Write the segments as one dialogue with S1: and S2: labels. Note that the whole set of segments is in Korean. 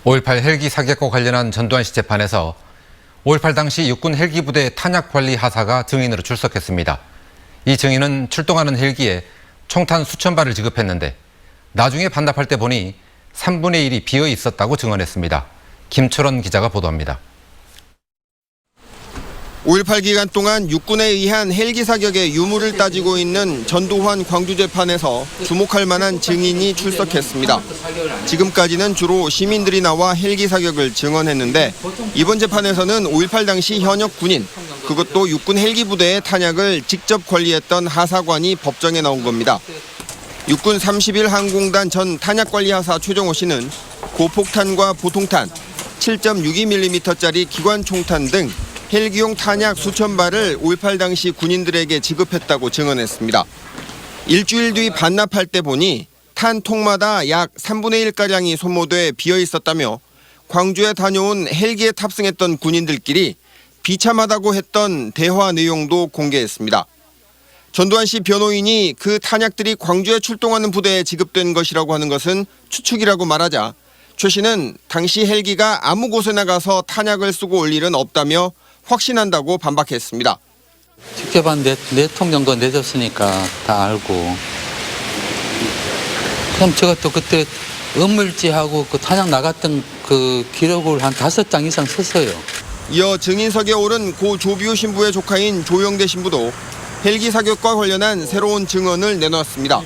S1: 5.18 헬기 사격과 관련한 전두환 씨 재판에서 5.18 당시 육군 헬기부대 탄약관리 하사가 증인으로 출석했습니다. 이 증인은 출동하는 헬기에 총탄 수천 발을 지급했는데 나중에 반납할 때 보니 3분의 1이 비어 있었다고 증언했습니다. 김철원 기자가 보도합니다.
S2: 5.18 기간 동안 육군에 의한 헬기 사격의 유무를 따지고 있는 전두환 광주재판에서 주목할 만한 증인이 출석했습니다. 지금까지는 주로 시민들이 나와 헬기 사격을 증언했는데 이번 재판에서는 5.18 당시 현역 군인, 그것도 육군 헬기 부대의 탄약을 직접 관리했던 하사관이 법정에 나온 겁니다. 육군 31항공단 전 탄약관리하사 최종호 씨는 고폭탄과 보통탄, 7.62mm짜리 기관총탄 등 헬기용 탄약 수천 발을 5.18 당시 군인들에게 지급했다고 증언했습니다. 일주일 뒤 반납할 때 보니 탄 통마다 약 3분의 1가량이 소모돼 비어 있었다며 광주에 다녀온 헬기에 탑승했던 군인들끼리 비참하다고 했던 대화 내용도 공개했습니다. 전두환 씨 변호인이 그 탄약들이 광주에 출동하는 부대에 지급된 것이라고 하는 것은 추측이라고 말하자 최 씨는 당시 헬기가 아무 곳에나 가서 탄약을 쓰고 올 일은 없다며 확신한다고 반박했습니다.
S3: 직접 한 4통 정도 내줬으니까 다 알고. 그럼 제가 또 그때 음물지하고 그 탄약 나갔던 그 기록을 한 5장 이상 썼어요.
S2: 이어 증인석에 오른 고 조비오 신부의 조카인 조영대 신부도 헬기 사격과 관련한 새로운 증언을 내놓았습니다.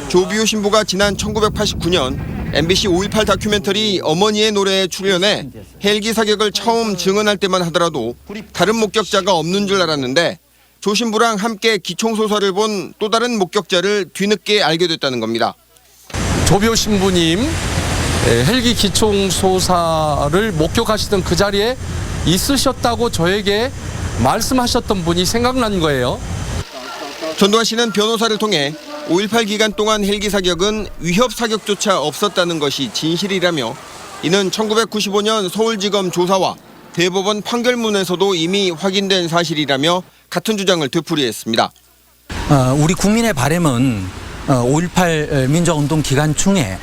S2: 조비오 신부가 지난 1989년 MBC 5.18 다큐멘터리 어머니의 노래에 출연해 헬기 사격을 처음 증언할 때만 하더라도 다른 목격자가 없는 줄 알았는데 조 신부랑 함께 기총소사를 본 또 다른 목격자를 뒤늦게 알게 됐다는 겁니다.
S4: 조비오 신부님 헬기 기총소사를 목격하시던 그 자리에 있으셨다고 저에게 말씀하셨던 분이 생각난 거예요.
S2: 전두환 씨는 변호사를 통해 5.18 기간 동안 헬기 사격은 위협 사격조차 없었다는 것이 진실이라며 이는 1995년 서울지검 조사와 대법원 판결문에서도 이미 확인된 사실이라며 같은 주장을 되풀이했습니다.
S5: 우리 국민의 바람은 5.18 민주화운동 기간 중에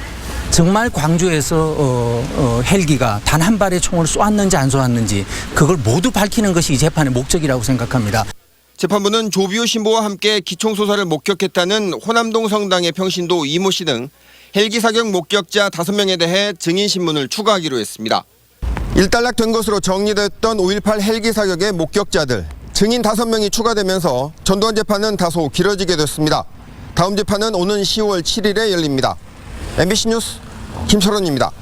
S5: 정말 광주에서 헬기가 단 한 발의 총을 쏘았는지 안 쏘았는지 그걸 모두 밝히는 것이 이 재판의 목적이라고 생각합니다.
S2: 재판부는 조비오 신부와 함께 기총소사를 목격했다는 호남동 성당의 평신도 이모 씨 등 헬기 사격 목격자 5명에 대해 증인신문을 추가하기로 했습니다. 일단락된 것으로 정리됐던 5.18 헬기 사격의 목격자들, 증인 5명이 추가되면서 전두환 재판은 다소 길어지게 됐습니다. 다음 재판은 오는 10월 7일에 열립니다. MBC 뉴스 김철원입니다.